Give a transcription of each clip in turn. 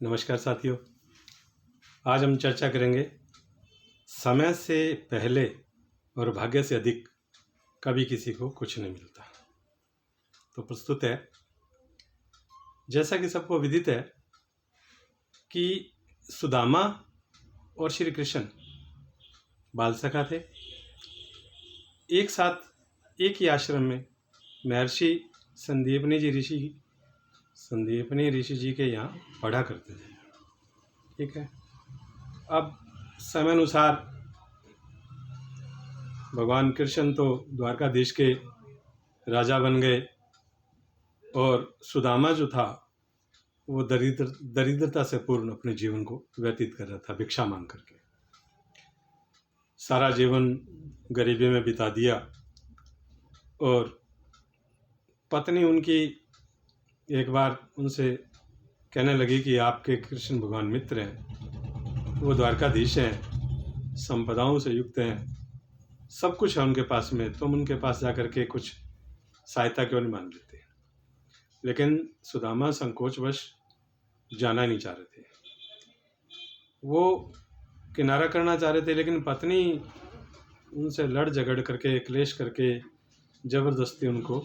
नमस्कार साथियों। आज हम चर्चा करेंगे समय से पहले और भाग्य से अधिक कभी किसी को कुछ नहीं मिलता। तो प्रस्तुत है, जैसा कि सबको विदित है कि सुदामा और श्री कृष्ण बाल सखा थे। एक साथ एक ही आश्रम में महर्षि संदीपनी ऋषि जी के यहाँ पढ़ा करते थे। ठीक है। अब समय अनुसार भगवान कृष्ण तो द्वारकाधीश के राजा बन गए और सुदामा जो था वो दरिद्रता से पूर्ण अपने जीवन को व्यतीत कर रहा था, भिक्षा मांग करके सारा जीवन गरीबी में बिता दिया। और पत्नी उनकी एक बार उनसे कहने लगी कि आपके कृष्ण भगवान मित्र हैं, वो द्वारकाधीश हैं, संपदाओं से युक्त हैं, सब कुछ है उनके पास में, तुम उनके पास जाकर के कुछ सहायता क्यों नहीं मांग लेते। लेकिन सुदामा संकोचवश जाना नहीं चाह रहे थे। वो किनारा करना चाह रहे थे, लेकिन पत्नी उनसे लड़ झगड़ करके क्लेश करके ज़बरदस्ती उनको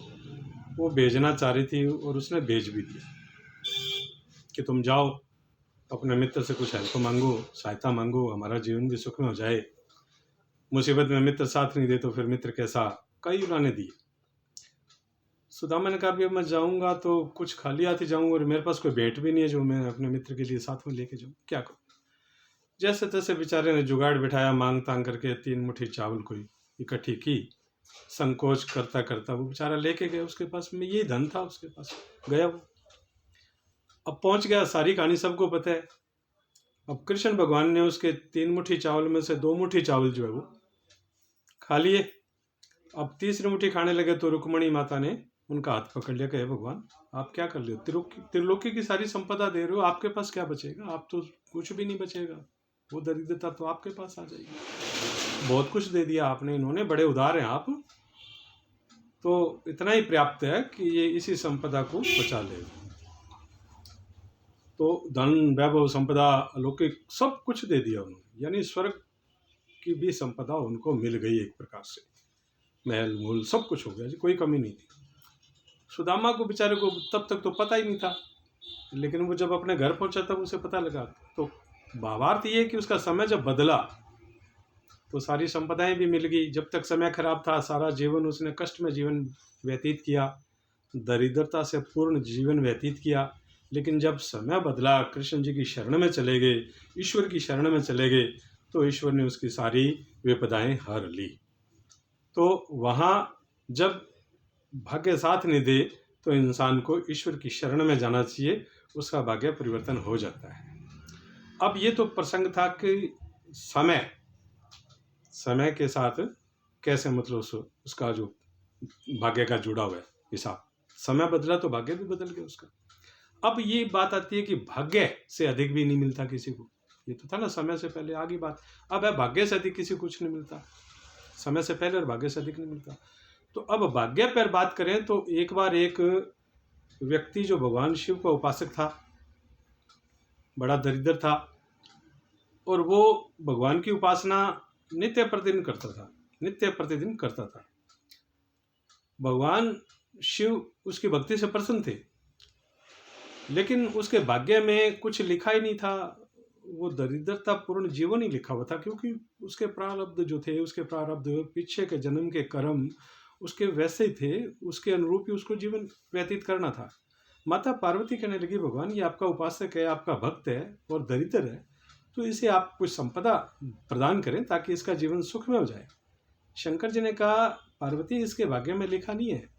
वो भेजना चाह रही थी। और उसने भेज भी दिया कि तुम जाओ अपने मित्र से कुछ हेल्प मांगो, सहायता मांगो, हमारा जीवन भी सुख में हो जाए। मुसीबत में मित्र साथ नहीं दे तो फिर मित्र कैसा, कई उन्होंने दिए। सुदामा ने कहा भी अब मैं जाऊंगा तो कुछ खाली हाथ ही जाऊंगा और मेरे पास कोई भेंट भी नहीं है जो मैं अपने मित्र के लिए साथ में लेके जाऊँ, क्या करूँ। जैसे तैसे बेचारे ने जुगाड़ बिठाया, मांग तांग करके 3 मुट्ठी चावल कोई इकट्ठी की। संकोच करता करता वो बेचारा लेके गया, उसके पास में ये धन था, उसके पास गया वो। अब पहुंच गया, सारी कहानी सबको पता है। अब कृष्ण भगवान ने उसके 3 मुट्ठी चावल में से 2 मुट्ठी चावल जो है वो खा लिए। अब तीसरी मुट्ठी खाने लगे तो रुक्मणी माता ने उनका हाथ पकड़ लिया, कहे भगवान आप क्या कर रहे हो, त्रिलोकी की सारी संपदा दे रहे हो, आपके पास क्या बचेगा, आप तो कुछ भी नहीं बचेगा, वो दरिद्रता तो आपके पास आ जाएगी। बहुत कुछ दे दिया आपने, इन्होंने बड़े उदार हैं आप, तो इतना ही पर्याप्त है कि ये इसी संपदा को बचा ले। तो धन वैभव संपदा अलौकिक सब कुछ दे दिया उन्होंने, यानी स्वर्ग की भी संपदा उनको मिल गई एक प्रकार से, महल मूल सब कुछ हो गया जी, कोई कमी नहीं थी। सुदामा को बेचारे को तब तक तो पता ही नहीं था, लेकिन वो जब अपने घर पहुंचा तब उसे पता लगा। तो भावार्थ ये कि उसका समय जब बदला तो सारी संपदाएं भी मिल गई। जब तक समय खराब था सारा जीवन उसने कष्ट में जीवन व्यतीत किया, दरिद्रता से पूर्ण जीवन व्यतीत किया। लेकिन जब समय बदला, कृष्ण जी की शरण में चले गए, ईश्वर की शरण में चले गए, तो ईश्वर ने उसकी सारी विपदाएं हर ली। तो वहाँ जब भाग्य साथ नहीं दे तो इंसान को ईश्वर की शरण में जाना चाहिए, उसका भाग्य परिवर्तन हो जाता है। अब ये तो प्रसंग था कि समय के साथ कैसे मतलब उसका जो भाग्य का जुड़ा हुआ है हिसाब, समय बदला तो भाग्य भी बदल गया उसका। अब ये बात आती है कि भाग्य से अधिक भी नहीं मिलता किसी को। ये तो था ना समय से पहले, आगे बात। अब है भाग्य से अधिक किसी को कुछ नहीं मिलता, समय से पहले और भाग्य से अधिक नहीं मिलता। तो अब भाग्य पर बात करें तो एक बार एक व्यक्ति जो भगवान शिव का उपासक था, बड़ा दरिद्र था, और वो भगवान की उपासना नित्य प्रतिदिन करता था। भगवान शिव उसकी भक्ति से प्रसन्न थे, लेकिन उसके भाग्य में कुछ लिखा ही नहीं था, वो दरिद्रता पूर्ण जीवन ही लिखा हुआ था, क्योंकि उसके प्रारब्ध जो थे, उसके प्रारब्ध पीछे के जन्म के कर्म उसके वैसे ही थे, उसके अनुरूप ही उसको जीवन व्यतीत करना था। माता पार्वती कहने लगी भगवान ये आपका उपासक है, आपका भक्त है और दरिद्र है, तो इसे आप कुछ संपदा प्रदान करें ताकि इसका जीवन सुख में हो जाए। शंकर जी ने कहा पार्वती इसके भाग्य में लिखा नहीं है,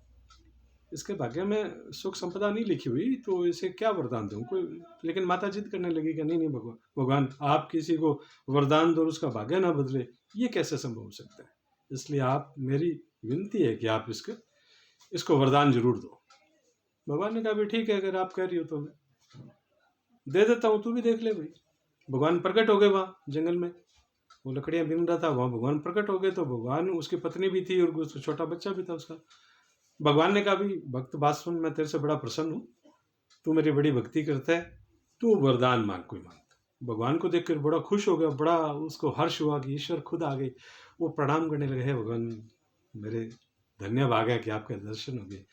इसके भाग्य में सुख संपदा नहीं लिखी हुई, तो इसे क्या वरदान दूं कोई। लेकिन माता जिद करने लगी कि नहीं भगवान आप किसी को वरदान दो उसका भाग्य ना बदले, ये कैसे संभव हो सकता है। इसलिए आप, मेरी विनती है कि आप इसको वरदान जरूर दो। भगवान ने कहा भी ठीक है, अगर आप कह रही हो तो मैं दे देता हूँ, तू भी देख ले भाई। भगवान प्रकट हो गए वहाँ जंगल में, वो लकड़ियाँ बीन रहा था, वहाँ भगवान प्रकट हो गए। तो भगवान, उसकी पत्नी भी थी और छोटा बच्चा भी था उसका। भगवान ने कहा भी भक्त बात सुन, मैं तेरे से बड़ा प्रसन्न हूँ, तू मेरी बड़ी भक्ति करता है, तू वरदान मांग, कोई मांग। भगवान को देखकर बड़ा खुश हो गया, बड़ा उसको हर्ष हुआ कि ईश्वर खुद आ गए। वो प्रणाम करने लगे, है भगवान मेरे धन्य भाग है कि आपके दर्शन हो गए,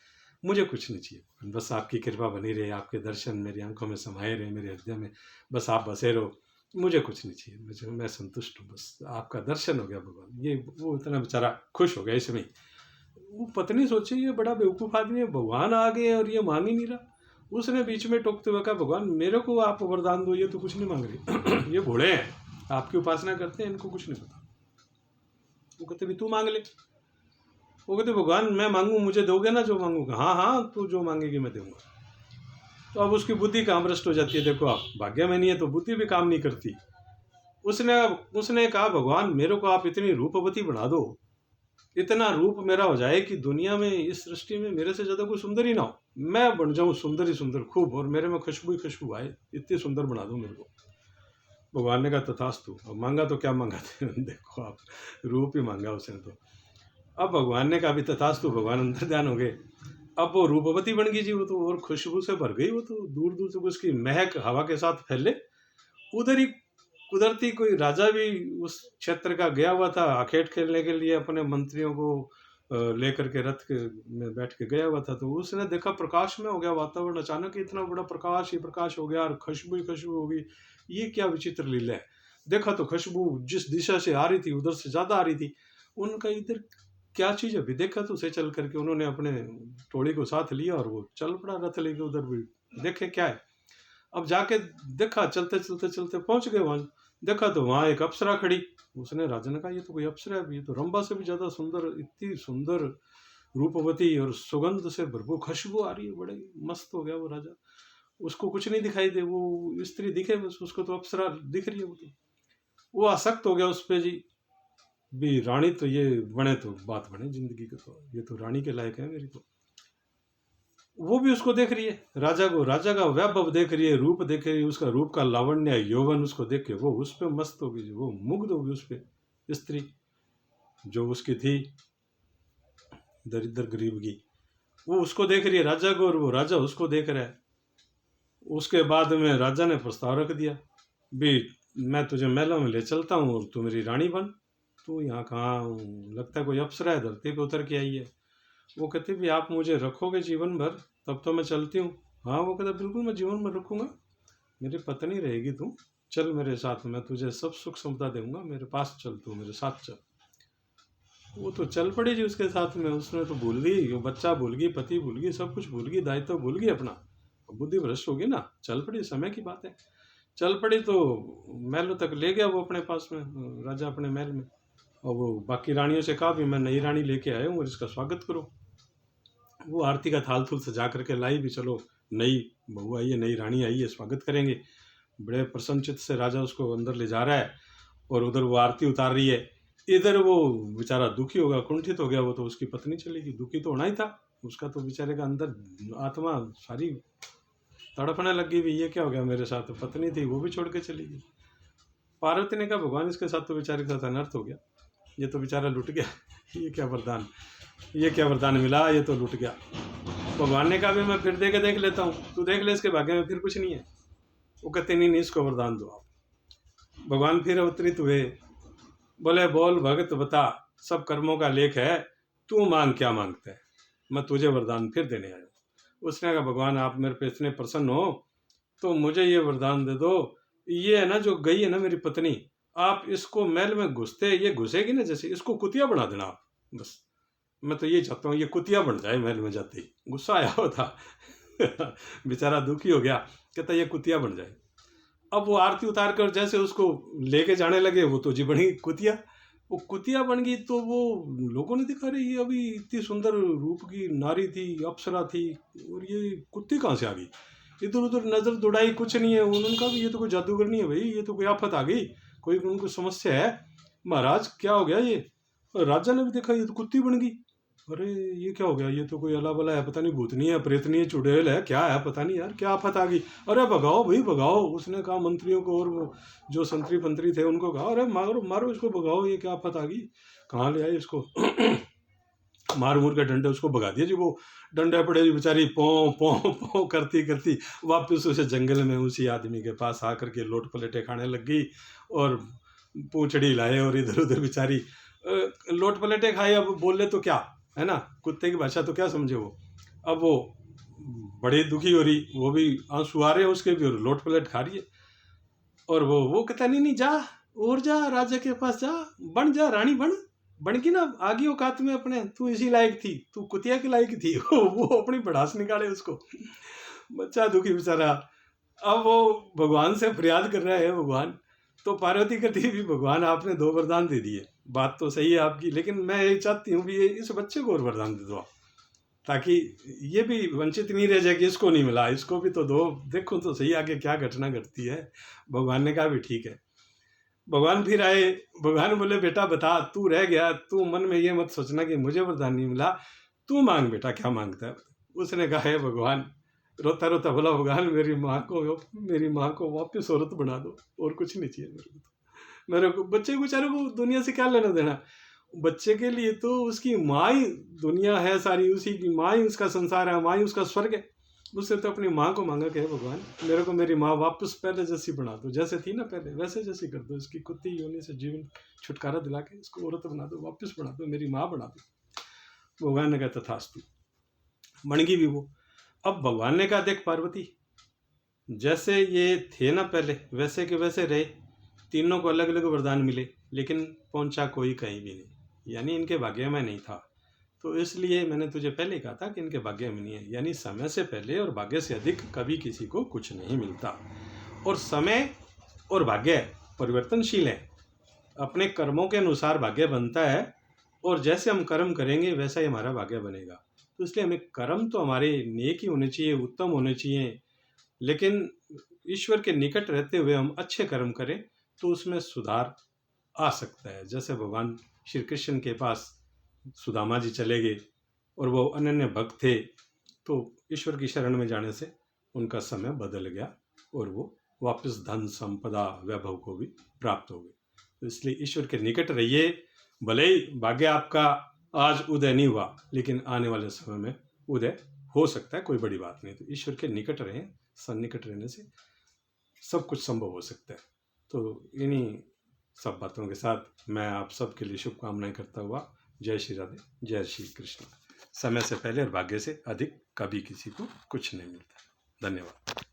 मुझे कुछ नहीं चाहिए, बस आपकी कृपा बनी रहे, आपके दर्शन मेरी आंखों में समाये रहे, मेरे हृदय में बस आप बसे रहो, मुझे कुछ नहीं चाहिए, मैं संतुष्ट हूँ, बस आपका दर्शन हो गया भगवान। ये वो इतना बेचारा खुश हो गया इसमें। वो पत्नी सोची ये बड़ा बेवकूफ़ आदमी है, भगवान आ गए और ये मांग ही नहीं रहा। उसने बीच में टोकते हुए कहा, भगवान मेरे को आप वरदान दो, ये तो कुछ नहीं मांग रही। ये घोड़े हैं, आपकी उपासना करते हैं, इनको कुछ नहीं पता। वो कहते भी तू मांग ले। वो कहते भगवान मैं मांगू, मुझे दोगे ना जो मांगूंगा? हाँ हाँ, तू जो मांगेगी मैं दूंगा। तो अब उसकी बुद्धि काम भ्रष्ट हो जाती है। देखो आप, भाग्य में नहीं है तो बुद्धि भी काम नहीं करती। उसने कहा भगवान मेरे को आप इतनी रूपवती बना दो, इतना रूप मेरा हो जाए कि दुनिया में, इस सृष्टि में मेरे से ज्यादा कोई सुंदर ही ना हो, मैं बन जाऊं सुंदर ही सुंदर खूब, और मेरे में खुशबू ही खुशबू आए, इतनी सुंदर बना दो मेरे को। भगवान ने कहा तथास्तु। अब मांगा तो क्या मांगा थे देखो आप, रूप ही मांगा उसने तो। अब भगवान ने कहा भी तथास्तु, भगवान अंदर ध्यान हो गए। अब वो रूपवती बन गई जी वो तो, और खुशबू से भर गई वो तो, दूर दूर तक उसकी महक हवा के साथ फैले। उधर ही कुदरती कोई राजा भी उस क्षेत्र का गया हुआ था, आखेट खेलने के लिए अपने मंत्रियों को लेकर के रथ में बैठ के गया हुआ था। तो उसने देखा प्रकाश में हो गया वातावरण, अचानक इतना बड़ा प्रकाश ही प्रकाश हो गया और खुशबू ही खुशबू हो गई। ये क्या विचित्र लीला है। देखा तो खुशबू जिस दिशा से आ रही थी उधर से ज्यादा आ रही थी। उनका इधर क्या चीज है भी, देखा तो उसे चल करके उन्होंने अपने टोली को साथ लिया और वो चल पड़ा रथ लेके उधर भी, देखे क्या है। अब जाके देखा, चलते चलते चलते पहुंच गए वहां, देखा तो वहां एक अप्सरा खड़ी। उसने राजा ने कहा ये तो कोई अप्सरा है, ये तो रंभा से भी ज्यादा सुंदर, इतनी सुंदर रूपवती और सुगंध से भरपूर खुशबू आ रही है। बड़े मस्त हो गया वो राजा। उसको कुछ नहीं दिखाई दे, वो स्त्री दिखे बस, उसको तो अप्सरा दिख रही है। वो आसक्त हो गया उस पे जी। भी रानी तो ये बने तो बात बने जिंदगी की, तो ये तो रानी के लायक है मेरी तो। वो भी उसको देख रही है, राजा को, राजा का वैभव देख रही है, रूप देख रही है, उसका रूप का लावण्य यौवन उसको देख के वो उस पर मस्त हो गई, वो मुग्ध हो गई उस पर स्त्री जो उसकी थी दरिद्र गरीब की। वो उसको देख रही है राजा को, और वो राजा उसको देख रहा है। उसके बाद में राजा ने प्रस्ताव रख दिया भी मैं तुझे महलों में ले चलता हूँ और तू मेरी रानी बन। तू यहाँ कहाँ, लगता है कोई अप्सरा है धरती पे उतर के आई है। वो कहती भी आप मुझे रखोगे जीवन भर, तब तो मैं चलती हूँ। हाँ, वो कहता बिल्कुल मैं जीवन भर रखूँगा, मेरी पत्नी रहेगी तू, चल मेरे साथ, मैं तुझे सब सुख सुविधा दूंगा, मेरे पास चल, तू मेरे साथ चल। वो तो चल पड़ी जी उसके साथ में। उसने तो भूल गई, वो बच्चा भूल गई, पति भूल गई, सब कुछ भूल गई, दायित्व भूल गई अपना, बुद्धि भ्रष्ट होगी ना। चल पड़ी, समय की बात है, चल पड़ी। तो महलों तक ले गया वो अपने पास में, राजा अपने महल में। और वो बाकी रानियों से कहा भी मैं नई रानी लेके आया हूँ और इसका स्वागत करो। वो आरती का थाल थूल सजा करके लाई भी, चलो नई बहू आई है, नई रानी आई है, स्वागत करेंगे। बड़े प्रसन्नचित्त से राजा उसको अंदर ले जा रहा है और उधर वो आरती उतार रही है। इधर वो बेचारा दुखी होगा, कुंठित हो गया। वो तो उसकी पत्नी चली गई, दुखी तो होना ही था उसका, तो बेचारे का अंदर आत्मा सारी तड़पने लग गई भी ये क्या हो गया मेरे साथ। पत्नी थी वो भी छोड़ के चली गई। पार्वती ने कहा भगवान इसके साथ तो बेचारे के साथ अनर्थ हो गया, ये तो बेचारा लुट गया। ये क्या वरदान, ये क्या वरदान मिला, ये तो लुट गया। भगवान ने कहा भी मैं फिर दे के देख लेता हूँ, तू देख ले इसके भाग्य में फिर कुछ नहीं है। वो कहते नहीं, इसको वरदान दो आप। भगवान फिर अवतरित हुए, बोले बोल भगत बता, सब कर्मों का लेख है, तू मांग क्या मांगता है, मैं तुझे वरदान फिर देने आया हूँ। उसने कहा भगवान आप मेरे पे इतने प्रसन्न हो तो मुझे ये वरदान दे दो, ये है ना जो गई है ना मेरी पत्नी, आप इसको महल में घुसते, ये घुसेगी ना जैसे, इसको कुतिया बना देना आप, बस मैं तो ये चाहता हूँ ये कुतिया बन जाए महल में जाते ही। गुस्सा आया हुआ था बेचारा दुखी हो गया, कहता ये कुतिया बन जाए। अब वो आरती उतार कर जैसे उसको लेके जाने लगे, वो तो जी बनी कुतिया। वो कुतिया बन गई तो वो लोगों ने दिखा रही, ये अभी इतनी सुंदर रूप की नारी थी, अप्सरा थी, और ये कुत्ती कहाँ से आ गई। इधर उधर नजर दौड़ाई, कुछ नहीं है। उन्होंने कहा ये तो कोई जादूगर नहीं है भाई, ये तो कोई आफत आ गई, कोई उनको समस्या है। महाराज क्या हो गया ये। राजा ने भी देखा ये तो कुत्ती बन गई। अरे ये क्या हो गया, ये तो कोई अला बला है, पता नहीं भूतनी है, प्रेतनी है, चुड़ैल है, क्या है पता नहीं यार, क्या आफत आ गई। अरे भगाओ भाई भगाओ। उसने कहा मंत्रियों को, और वो जो संतरी पंतरी थे उनको कहा अरे मारो मारो इसको, भगाओ, ये क्या आफत आ गई, कहाँ ले आए इसको। मार मूर के डंडे उसको भगा दिया जी। वो डंडे पड़े जी, बेचारी पों पों पों करती करती वापस उसे जंगल में उसी आदमी के पास आकर के लोट पलटे खाने लग गई और पूंछड़ी लाए और इधर उधर बेचारी लोट पलटे खाए। अब बोले तो क्या, है ना, कुत्ते की भाषा तो क्या समझे वो। अब वो बड़ी दुखी हो रही, वो भी आंसू आ रहे हैं उसके भी, और लोट पलट खा रही है। और वो कहता नहीं नहीं, जा और जा, राजा के पास जा, बन जा, रानी बन की ना, आगे औकात में अपने, तू इसी लायक थी, तू कुतिया के लायक थी। वो अपनी भड़ास निकाले उसको। बच्चा दुखी बेचारा। अब वो भगवान से फरियाद कर रहा है, भगवान। तो पार्वती कहती है भी भगवान आपने 2 वरदान दे दिए, बात तो सही है आपकी, लेकिन मैं ये चाहती हूँ भी इस बच्चे को और वरदान दे दो आप, ताकि ये भी वंचित नहीं रह जाए कि इसको नहीं मिला, इसको भी तो दो, देखो तो सही आगे क्या घटना घटती है। भगवान ने कहा भी ठीक है। भगवान फिर आए, भगवान बोले बेटा बता, तू रह गया, तू मन में ये मत सोचना कि मुझे वरदान नहीं मिला, तू मांग बेटा, क्या मांगता है। उसने कहा है भगवान, रोता रोता बोला, भगवान मेरी माँ को वापस औरत बना दो, और कुछ नहीं चाहिए मेरे को। बच्चे बेचारे को दुनिया से क्या लेना देना, बच्चे के लिए तो उसकी माँ ही दुनिया है सारी, उसी की माँ ही उसका संसार है, माँ ही उसका स्वर्ग है। उससे तो अपनी माँ को मांगा कि भगवान मेरे को मेरी माँ वापस पहले जैसी बना दो, जैसे थी ना पहले वैसे जैसी कर दो, इसकी कुत्ती योनि से जीवन छुटकारा दिला के इसको औरत बना दो, वापस बना दो, मेरी माँ बना दो। भगवान ने कहा तथास्तु, बन गई भी वो। अब भगवान ने कहा देख पार्वती, जैसे ये थे ना पहले वैसे के वैसे रहे, तीनों को अलग अलग वरदान मिले, लेकिन पहुंचा कोई कहीं भी नहीं, यानी इनके भाग्य में नहीं था। तो इसलिए मैंने तुझे पहले कहा था कि इनके भाग्य में नहीं है, यानी समय से पहले और भाग्य से अधिक कभी किसी को कुछ नहीं मिलता। और समय और भाग्य परिवर्तनशील है, अपने कर्मों के अनुसार भाग्य बनता है, और जैसे हम कर्म करेंगे वैसा ही हमारा भाग्य बनेगा। तो इसलिए हमें कर्म तो हमारे नेक ही होने चाहिए, उत्तम होने चाहिए, लेकिन ईश्वर के निकट रहते हुए हम अच्छे कर्म करें तो उसमें सुधार आ सकता है। जैसे भगवान श्री कृष्ण के पास सुदामा जी चले गए और वो अनन्य भक्त थे, तो ईश्वर की शरण में जाने से उनका समय बदल गया और वो वापस धन संपदा वैभव को भी प्राप्त हो गए। तो इसलिए ईश्वर के निकट रहिए, भले ही भाग्य आपका आज उदय नहीं हुआ, लेकिन आने वाले समय में उदय हो सकता है, कोई बड़ी बात नहीं। तो ईश्वर के निकट रहें, सन्निकट रहने से सब कुछ संभव हो सकता है। तो इन्हीं सब बातों के साथ मैं आप सबके लिए शुभकामनाएं करता हुआ, जय श्री राधे, जय श्री कृष्ण। समय से पहले और भाग्य से अधिक कभी किसी को कुछ नहीं मिलता। धन्यवाद।